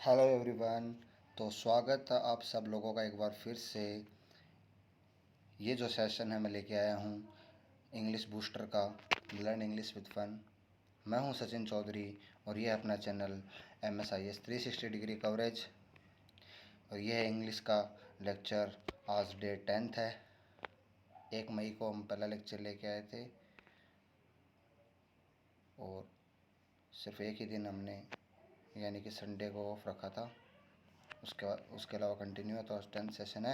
Hello everyone. तो स्वागत है आप सब लोगों का एक बार फिर से। ये जो सेशन है मैं लेके आया हूँ इंग्लिश बूस्टर का, लर्न इंग्लिश विद फन। मैं हूँ सचिन चौधरी और ये है अपना चैनल MSIS 360 डिग्री कवरेज। और ये है इंग्लिश का लेक्चर। आज डे 10th है। 1 मई को हम पहला लेक्चर लेके आए थे और सिर्फ एक ही दिन हमने यानी कि संडे को ऑफ रखा था। उसके अलावा कंटिन्यू है, तो आज 10th सेशन है।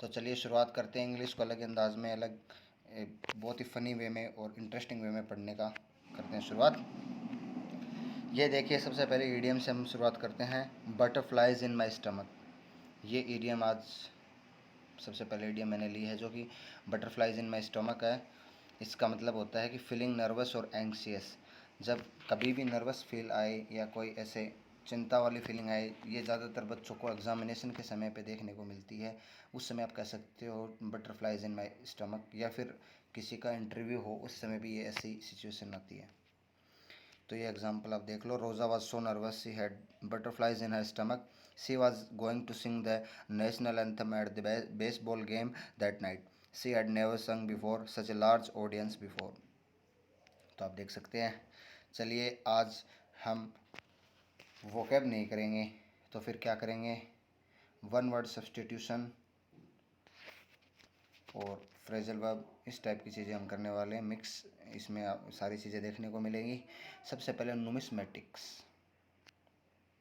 तो चलिए शुरुआत करते हैं इंग्लिश को अलग अंदाज में, बहुत ही फ़नी वे में और इंटरेस्टिंग वे में पढ़ने का करते हैं शुरुआत। ये देखिए, सबसे पहले ईडियम से हम शुरुआत करते हैं। Butterflies in my stomach. ये ईडियम आज सबसे पहले ईडियम मैंने ली है, जो कि बटरफ्लाइज इन माई स्टमक है। इसका मतलब होता है कि फीलिंग नर्वस और एंग्शियस। जब कभी भी नर्वस फील आए या कोई ऐसे चिंता वाली फीलिंग आए, ये ज़्यादातर बच्चों को एग्जामिनेशन के समय पे देखने को मिलती है। उस समय आप कह सकते हो बटरफ्लाइज इन माई स्टमक, या फिर किसी का इंटरव्यू हो उस समय भी ये ऐसी सिचुएशन आती है। तो ये एग्जांपल आप देख लो। Rosa was so nervous she had butterflies in her stomach. She was going to sing the national anthem at the baseball game that night. She had never sung before such a large audience before. तो आप देख सकते हैं। चलिए, आज हम vocab नहीं करेंगे, तो फिर क्या करेंगे? वन वर्ड सब्सटीट्यूशन और फ्रेजल वर्ब, इस टाइप की चीज़ें हम करने वाले हैं मिक्स। इसमें आप सारी चीज़ें देखने को मिलेंगी। सबसे पहले numismatics.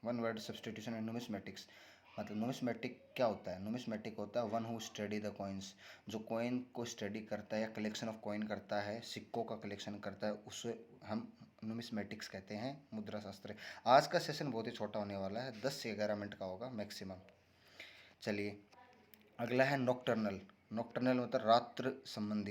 One word substitution and numismatics. मतलब नुमिस्मेटिक क्या होता है? नुमिस्मेटिक होता है one who study the coins, जो कॉइन को स्टडी करता है या कलेक्शन ऑफ कॉइन करता है, सिक्कों का कलेक्शन करता है, उसे हम नुमिस्मेटिक्स कहते हैं, मुद्रा शास्त्र। आज का सेशन बहुत ही छोटा होने वाला है, 10 से 11 मिनट का होगा मैक्सिमम। चलिए, अगला है नॉक्टर्नल। नॉक्टर्नल मतलब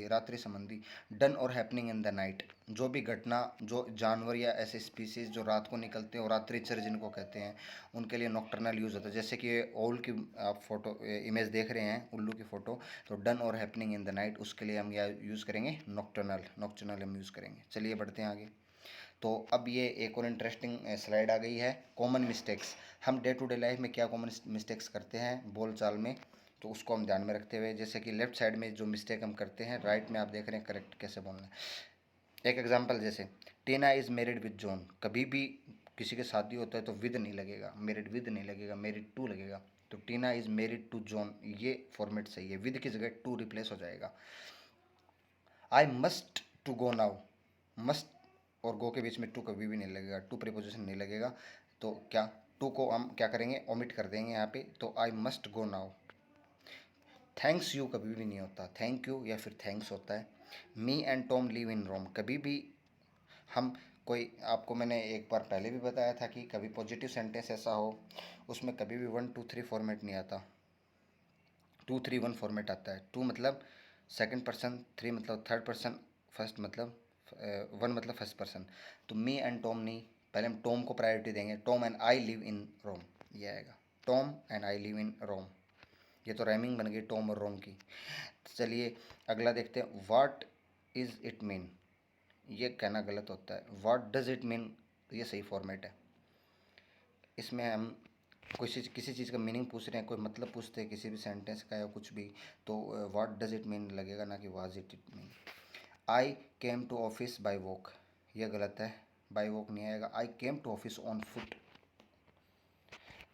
रात्रि संबंधी। डन और हैपनिंग इन द नाइट। जो भी घटना, जो जानवर या ऐसे स्पीसीज जो रात को निकलते हैं और रात्रिचर जिनको कहते हैं, उनके लिए नॉक्टर्नल यूज़ होता है। जैसे कि ओल की आप फोटो इमेज देख रहे हैं, उल्लू की फ़ोटो, तो डन और हैपनिंग इन द नाइट, उसके लिए हम क्या यूज़ करेंगे? नॉक्टर्नल। नॉक्टर्नल हम यूज़ करेंगे। चलिए बढ़ते हैं आगे। तो अब ये एक और इंटरेस्टिंग स्लाइड आ गई है, कॉमन मिस्टेक्स। हम डे टू डे लाइफ में क्या कॉमन मिस्टेक्स करते हैं बोलचाल में, तो उसको हम ध्यान में रखते हुए, जैसे कि लेफ्ट साइड में जो मिस्टेक हम करते हैं, राइट में आप देख रहे हैं करेक्ट कैसे बोलना है। एक एग्जांपल, जैसे टीना इज़ मैरिड विद जॉन। कभी भी किसी के शादी होता है तो विद नहीं लगेगा, मैरिड विद नहीं लगेगा, मैरिड टू लगेगा। तो Tina is married to John, ये फॉर्मेट सही है। विद की जगह टू रिप्लेस हो जाएगा। I must to go now. Must और गो के बीच में टू कभी भी नहीं लगेगा, टू प्रीपोजिशन नहीं लगेगा। तो क्या, टू को हम क्या करेंगे? ओमिट कर देंगे यहाँ पे। तो I must go now. Thanks you कभी भी नहीं होता, थैंक यू या फिर थैंक्स होता है। Me and Tom live in Rome. कभी भी हम कोई, आपको मैंने एक बार पहले भी बताया था कि कभी पॉजिटिव सेंटेंस ऐसा हो उसमें कभी भी 1 2 3 फॉर्मेट नहीं आता, 2 3 1 फॉर्मेट आता है। 2 मतलब सेकंड पर्सन, 3 मतलब थर्ड पर्सन, फर्स्ट मतलब 1 मतलब फर्स्ट पर्सन। तो मी एंड टॉम नहीं, पहले हम टॉम को प्रायोरिटी देंगे। Tom and I live in Rome, ये आएगा। Tom and I live in Rome. ये तो राइमिंग बन गई टॉम और रोम की। चलिए अगला देखते हैं। What is it mean. ये कहना गलत होता है, व्हाट डज इट मीन, ये सही फॉर्मेट है। इसमें हम किसी चीज़ का मीनिंग पूछ रहे हैं, कोई मतलब पूछते हैं किसी भी सेंटेंस का या कुछ भी, तो व्हाट डज इट मीन लगेगा, ना कि was it mean. I came to office by walk, ये गलत है, बाई वॉक नहीं आएगा। I came to office on foot.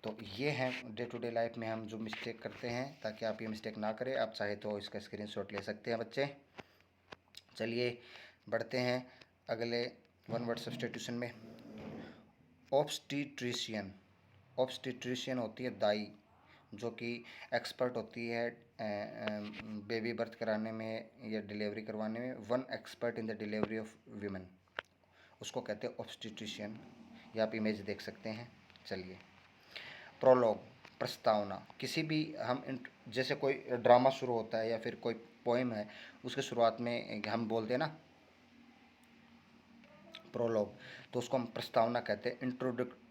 तो ये हैं डे टू डे लाइफ में हम जो मिस्टेक करते हैं, ताकि आप ये मिस्टेक ना करें। आप चाहे तो इसका स्क्रीनशॉट ले सकते हैं बच्चे। चलिए बढ़ते हैं अगले वन वर्ड सब्स्टिट्यूशन में। ऑब्स्टीट्रिशियन। ऑब्स्टीट्रिशियन होती है दाई, जो कि एक्सपर्ट होती है बेबी बर्थ कराने में या डिलीवरी करवाने में। One expert in the delivery of women, उसको कहते हैं ऑब्स्टीट्रिशियन। ये आप इमेज देख सकते हैं। चलिए, प्रोलॉग, प्रस्तावना। किसी भी जैसे कोई ड्रामा शुरू होता है या फिर कोई पोइम है, उसके शुरुआत में हम बोलते हैं ना प्रोलॉग, तो उसको हम प्रस्तावना कहते हैं।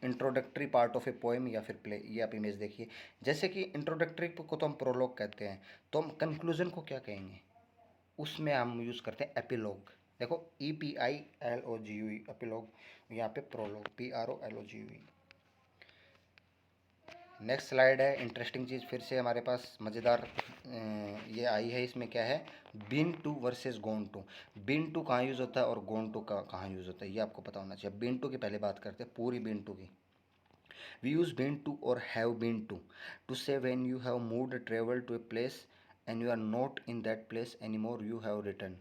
Introductory part of a poem या फिर प्ले। ये आप इमेज देखिए। जैसे कि इंट्रोडक्टरी को तो हम प्रोलॉग कहते हैं, तो हम कंक्लूजन को क्या कहेंगे? उसमें हम यूज़ करते हैं एपिलॉग। देखो, EPILOGUE, एपिलॉग। यहाँ पे प्रोलॉग, PROLOGUE। नेक्स्ट स्लाइड है, इंटरेस्टिंग चीज़ फिर से हमारे पास मज़ेदार ये आई है। इसमें क्या है, been to versus gone to. Been to कहाँ यूज़ होता है और गोन टू का कहाँ यूज़ होता है, ये आपको पता होना चाहिए। बीन टू की पहले बात करते हैं, पूरी बीन टू की। वी यूज़ बीन टू और हैव बीन टू से when you have moved travel to a place and you are not in that place any more, you have return.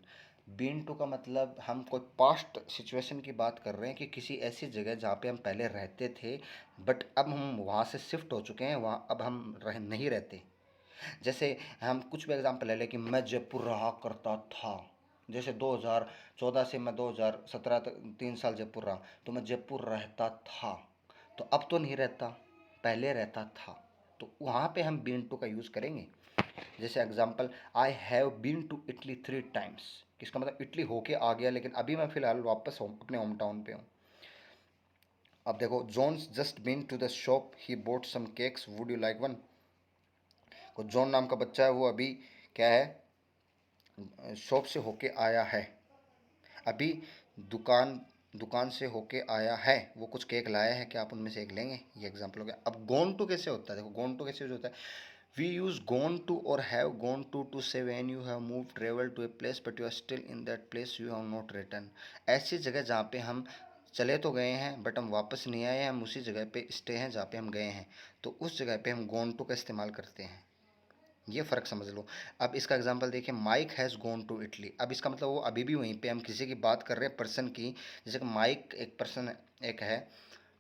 Been to का मतलब हम कोई past situation की बात कर रहे हैं कि किसी ऐसी जगह जहाँ पे हम पहले रहते थे बट अब हम वहाँ से शिफ्ट हो चुके हैं, वहाँ अब हम नहीं रहते। जैसे हम कुछ भी एग्जाम्पल ले लें कि मैं जयपुर रहा करता था, जैसे 2014 से मैं 2017 तक 3 साल जयपुर रहा, तो मैं जयपुर रहता था, तो अब तो नहीं रहता, पहले रहता था, तो वहाँ पे हम बीन टू का यूज़ करेंगे। जैसे example, I have been to Italy 3 times, किसका मतलब इटली होके आ गया लेकिन अभी मैं फ़िलहाल वापस अपने होम टाउन पे हूँ। अब देखो, John's just been to the shop, he bought some cakes, would you like one. को जॉन नाम का बच्चा है, वो अभी क्या है, शॉप से होके आया है, अभी दुकान दुकान से होके आया है, वो कुछ केक लाया है, क्या आप उनमें से एक लेंगे, ये एग्जांपल हो गया। अब गोन टू कैसे होता है, देखो गोन टू कैसे यूज होता है। वी यूज गोन टू और हैव गोन टू से when you have move travel to a place but you are still in that place, you have not return. ऐसी जगह जहाँ पे हम चले तो गए हैं बट हम वापस नहीं आए, हम उसी जगह पे स्टे हैं जहाँ पे हम गए हैं, तो उस जगह पे हम गोन टू का इस्तेमाल करते हैं। ये फ़र्क समझ लो। अब इसका एग्जांपल देखिए, Mike has gone to Italy. अब इसका मतलब वो अभी भी वहीं पे, हम किसी की बात कर रहे हैं पर्सन की, जैसे कि माइक एक पर्सन एक है,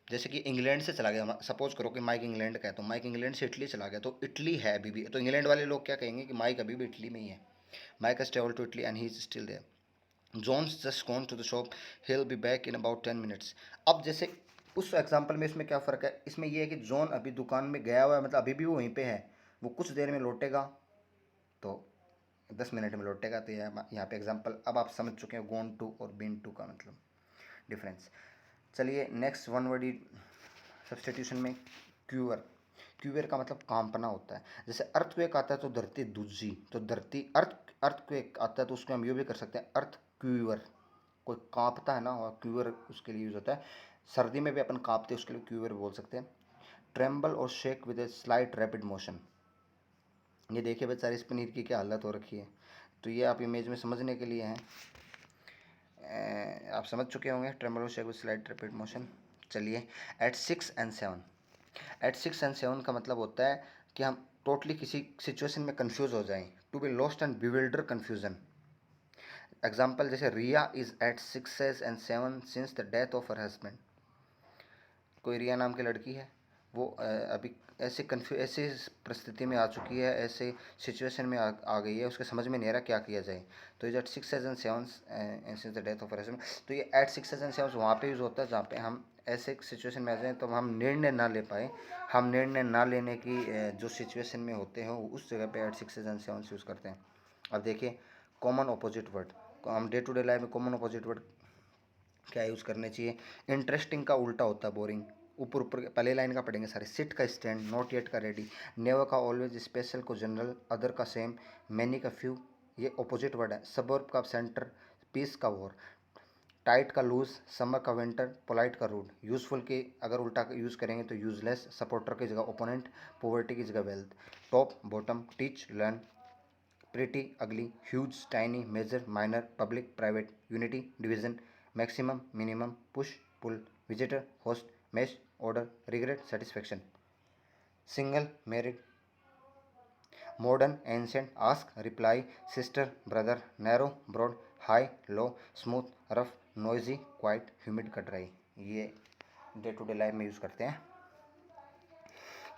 जैसे कि इंग्लैंड से चला गया, सपोज करो कि माइक इंग्लैंड का है, तो माइक इंग्लैंड से इटली चला गया, तो इटली है अभी भी, तो इंग्लैंड वाले लोग क्या कहेंगे कि माइक अभी भी इटली में ही है। Mike has travel to Italy and he is still there. John's just gone to the shop, he will be back in about 10 minutes. अब जैसे उस एग्जाम्पल में इसमें क्या फ़र्क है, इसमें यह है कि जॉन अभी दुकान में गया हुआ है, मतलब अभी भी वो वहीं पे है, वो कुछ देर में लौटेगा, तो 10 मिनट में लौटेगा। तो यहाँ पे एग्जांपल अब आप समझ चुके हैं गोन टू और बीन टू का मतलब डिफरेंस। चलिए नेक्स्ट वन वर्ड सब्सटीट्यूशन में क्यूअर। क्यूअर का मतलब कांपना होता है। जैसे अर्थक्वेक आता है तो धरती दूजी, तो धरती अर्थक्वेक आता है तो उसको हम ये भी कर सकते हैं अर्थ क्यूअर, कोई कांपता है ना, और क्यूअर उसके लिए यूज़ होता है। सर्दी में भी अपन कांपते हैं, उसके लिए क्यूअर बोल सकते हैं। ट्रेम्बल और shake with a slight rapid motion. ये देखिए बेचारे इस पनीर की क्या हालत हो रखी है, तो ये आप इमेज में समझने के लिए हैं, आप समझ चुके होंगे tremolo shake with slight rapid motion. चलिए एट 6 and 7, एट 6 and 7 का मतलब होता है कि हम टोटली किसी सिचुएशन में कंफ्यूज हो जाएं, to be lost and bewilder confusion. Example जैसे Riya is at 6 and 7 since the death of her husband. कोई रिया नाम की लड़की है, वो अभी ऐसे परिस्थिति में आ चुकी है, ऐसे सिचुएशन में आ गई है, उसके समझ में नहीं आ रहा क्या किया जाए। तो ये at 6 and 7 since the death of her husband, तो ये एट 6 and 7 वहाँ पे यूज़ होता है जहाँ पे हम ऐसे सिचुएशन में आ जाएँ तो हम निर्णय ना ले पाए, हम निर्णय ना लेने की जो सिचुएशन में होते हैं उस जगह पे एट 6 and 7 यूज़ करते हैं। अब देखिए कॉमन अपोजिट वर्ड, हम डे टू डे लाइफ में कॉमन अपोजिट वर्ड क्या यूज़ करने चाहिए। इंटरेस्टिंग का उल्टा होता है बोरिंग, ऊपर ऊपर पहले लाइन का पढ़ेंगे सारे। सिट का स्टैंड, नॉट येट का रेडी, नेवर का ऑलवेज, स्पेशल को जनरल, अदर का सेम, मैनी का फ्यू, ये अपोजिट वर्ड है। सबर्ब का सेंटर, पीस का वॉर, टाइट का लूज, समर का विंटर, पोलाइट का रूड। यूजफुल के अगर उल्टा यूज़ करेंगे तो यूजलेस, सपोर्टर की जगह ओपोनेंट, पॉवर्टी की जगह wealth, top bottom, teach learn, pretty ugly, huge tiny, major minor, public private, unity division, maximum minimum, push pull, visitor host, mess order, regret satisfaction, single married, modern ancient, ask reply, sister brother, narrow broad, high low, smooth rough, noisy quiet, humid का dry. ये day to day life में use करते हैं।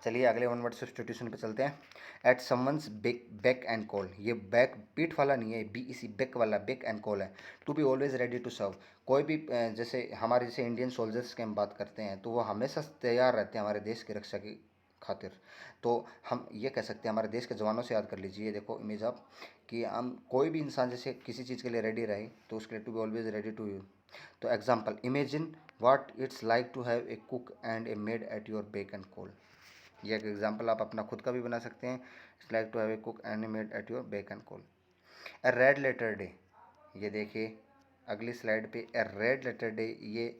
चलिए अगले one word substitution पे चलते हैं। At someone's beck and call, ये बैक पीठ वाला नहीं है, बी इसी बैक वाला, बैक एंड कॉल है। To be always ready to serve, कोई भी जैसे हमारे जैसे इंडियन सोल्जर्स की हम बात करते हैं तो वो हमेशा तैयार रहते हैं हमारे देश की रक्षा की खातिर। तो हम ये कह सकते हैं हमारे देश के जवानों से याद कर लीजिए, देखो इमेज आप, कि हम कोई भी इंसान जैसे किसी चीज़ के लिए रेडी रहे तो उसके लिए to be always ready to you. तो example, imagine what it's like to have a cook and a maid at your beck and call. ये एक एग्जाम्पल आप अपना खुद का भी बना सकते हैं। It's like to have a cook and maid at your beck and call. A red letter day, ये देखिए अगली स्लाइड पे, ए रेड लेटर डे, ये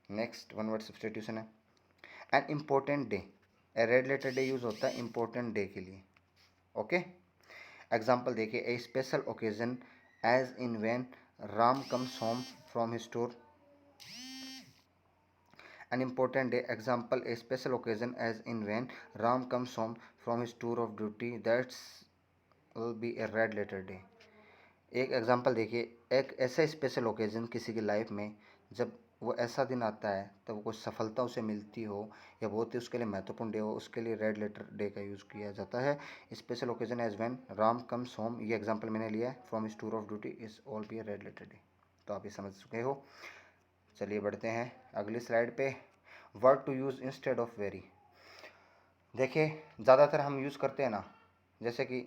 नेक्स्ट वन वर्ड सब्स्टिट्यूशन है। An important day, red letter day use होता है important day के लिए। ओके, एग्जाम्पल देखिए, a special occasion as in when Ram comes home from his tour. An important day, example, a special occasion as in when Ram comes home from his tour of duty, that's will be a red letter day। एक example देखिए, एक ऐसा special occasion किसी की life में जब वो ऐसा दिन आता है तब कोई सफलता उसे मिलती हो या बहुत ही उसके लिए महत्वपूर्ण डे हो, उसके लिए रेड लेटर डे का यूज़ किया जाता है। Special occasion as when Ram comes home, ये एग्जांपल मैंने लिया है, from his tour of duty is all be a red letter day. तो आप ये समझ चुके हो। चलिए बढ़ते हैं अगली स्लाइड पे। Word to use instead of very. देखिए, ज़्यादातर हम यूज़ करते हैं ना, जैसे कि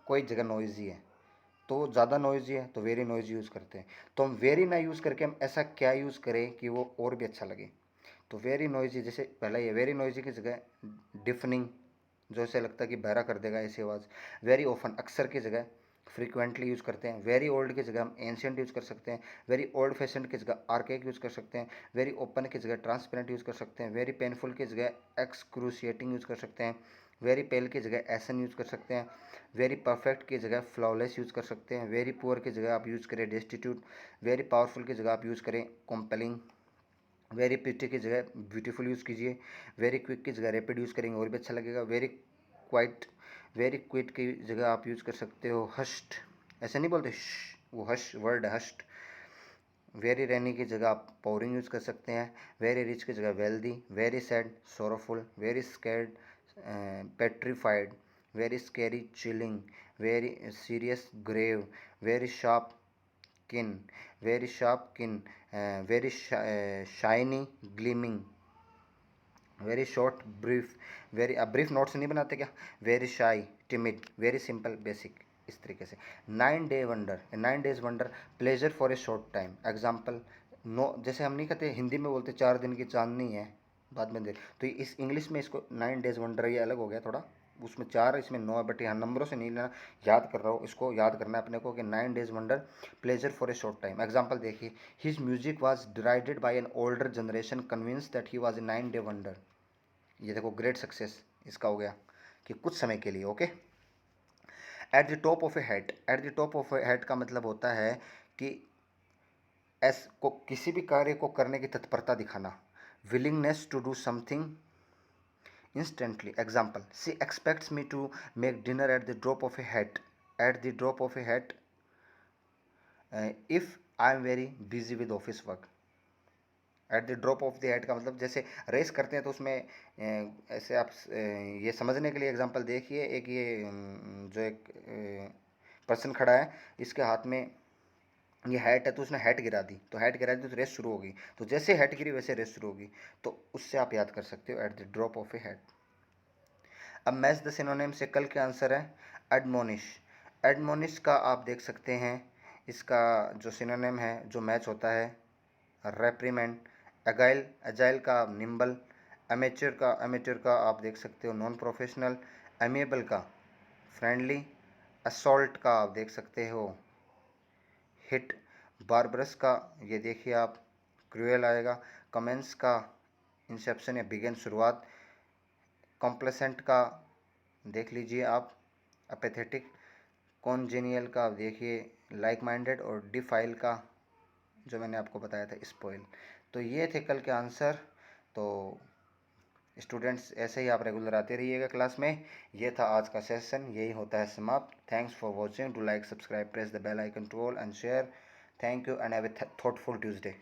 कोई जगह नॉइज़ी है तो ज़्यादा नॉइज़ी है तो वेरी नॉइज़ी यूज़ करते हैं। तो हम वेरी ना यूज़ करके हम ऐसा क्या यूज़ करें कि वो और भी अच्छा लगे। तो वेरी नॉइज़ी, जैसे पहला ये वेरी नॉइज़ी की जगह डिफनिंग, जो ऐसे लगता है कि बहरा कर देगा ऐसी आवाज़। वेरी ऑफन, अक्सर की जगह फ्रीक्वेंटली यूज़ करते हैं। वेरी ओल्ड की जगह हम एंशियंट यूज़ कर सकते हैं। वेरी ओल्ड फैशन की जगह आर्केक यूज़ कर सकते हैं। वेरी ओपन की जगह ट्रांसपेरेंट यूज़ कर सकते हैं। वेरी पेनफुल की जगह एक्सक्रूशिएटिंग यूज़ कर सकते हैं। वेरी पेल की जगह एसन यूज़ कर सकते हैं। वेरी परफेक्ट की जगह फ्लॉलेस यूज़ कर सकते हैं। वेरी पुअर की जगह आप यूज़ करें डेस्टिट्यूट। वेरी पावरफुल की जगह आप यूज़ करें कॉम्पेलिंग। वेरी प्रिटी की जगह ब्यूटीफुल यूज़ कीजिए। वेरी क्विक की जगह रैपिड यूज़ करेंगे और भी अच्छा लगेगा। वेरी क्विट की जगह आप यूज़ कर सकते हो हश्ड, ऐसे नहीं बोलते वो हश वर्ड हश्ड। वेरी रेनी की जगह आप पोरिंग यूज़ कर सकते हैं। वेरी रिच की जगह wealthy. Very sad sorrowful. Very scared petrified. Very scary chilling. Very serious grave. Very sharp keen. Very sharp keen. Very shiny gleaming. Very short brief. Very, अब brief notes नहीं बनाते क्या। Very shy timid. Very simple basic, इस तरीके से। 9 day wonder, 9 days wonder, pleasure for a short time. Example, no, जैसे हम नहीं कहते हिंदी में बोलते 4 दिन की चांदनी है बाद में देर, तो इस इंग्लिश में इसको 9 डेज वंडर, ये अलग हो गया थोड़ा, उसमें 4 इसमें 9 है, बट यहाँ नंबरों से नहीं लेना, याद कर रहा हूँ, इसको याद करना है अपने को कि 9 days wonder, pleasure for a short time. Example देखिए, his music was derided by an older generation convinced that he was a 9 day wonder. ये देखो ग्रेट सक्सेस इसका हो गया कि कुछ समय के लिए। Okay, at the top of A head. At the top of A head का मतलब होता है कि किसी भी कार्य को करने की तत्परता दिखाना। Willingness to do something instantly। Example, she expects me to make dinner at the drop of a hat। At the drop of a hat, if I am very busy with office work। At the drop of the head का मतलब, जैसे race करते हैं तो उसमें ऐसे आप ये समझने के लिए एग्जांपल देखिए, एक ये जो एक पर्सन खड़ा है, इसके हाथ में ये हैट है, तो उसने हैट गिरा दी, तो हैट गिरा दी तो रेस शुरू होगी, तो जैसे हैट गिरी वैसे रेस शुरू होगी, तो उससे आप याद कर सकते हो at the drop of A hat. अब मैच द सिनोनिम से कल के आंसर है एडमोनिश। एडमोनिश का आप देख सकते हैं, इसका जो सिनोनिम है जो मैच होता है रेप्रीमेंड। एगाइल, एजाइल का निम्बल। एमेच्योर का आप देख सकते हो नॉन प्रोफेशनल। एमिएबल का फ्रेंडली। असॉल्ट का आप देख सकते हो हिट। बारबरस का ये देखिए आप क्रूएल आएगा। कमेंस का इंसेप्शन या बिगन शुरुआत। कॉम्प्लेसेंट का देख लीजिए आप अपेथेटिक। कॉन्जेनियल का आप देखिए लाइक माइंडेड। और डिफाइल का जो मैंने आपको बताया था स्पॉइल। तो ये थे कल के आंसर। तो स्टूडेंट्स ऐसे ही आप रेगुलर आते रहिएगा क्लास में। ये था आज का सेशन, यही होता है समाप्त। Thanks for watching, do like subscribe, press the bell icon to all and share. Thank you and have a thoughtful Tuesday.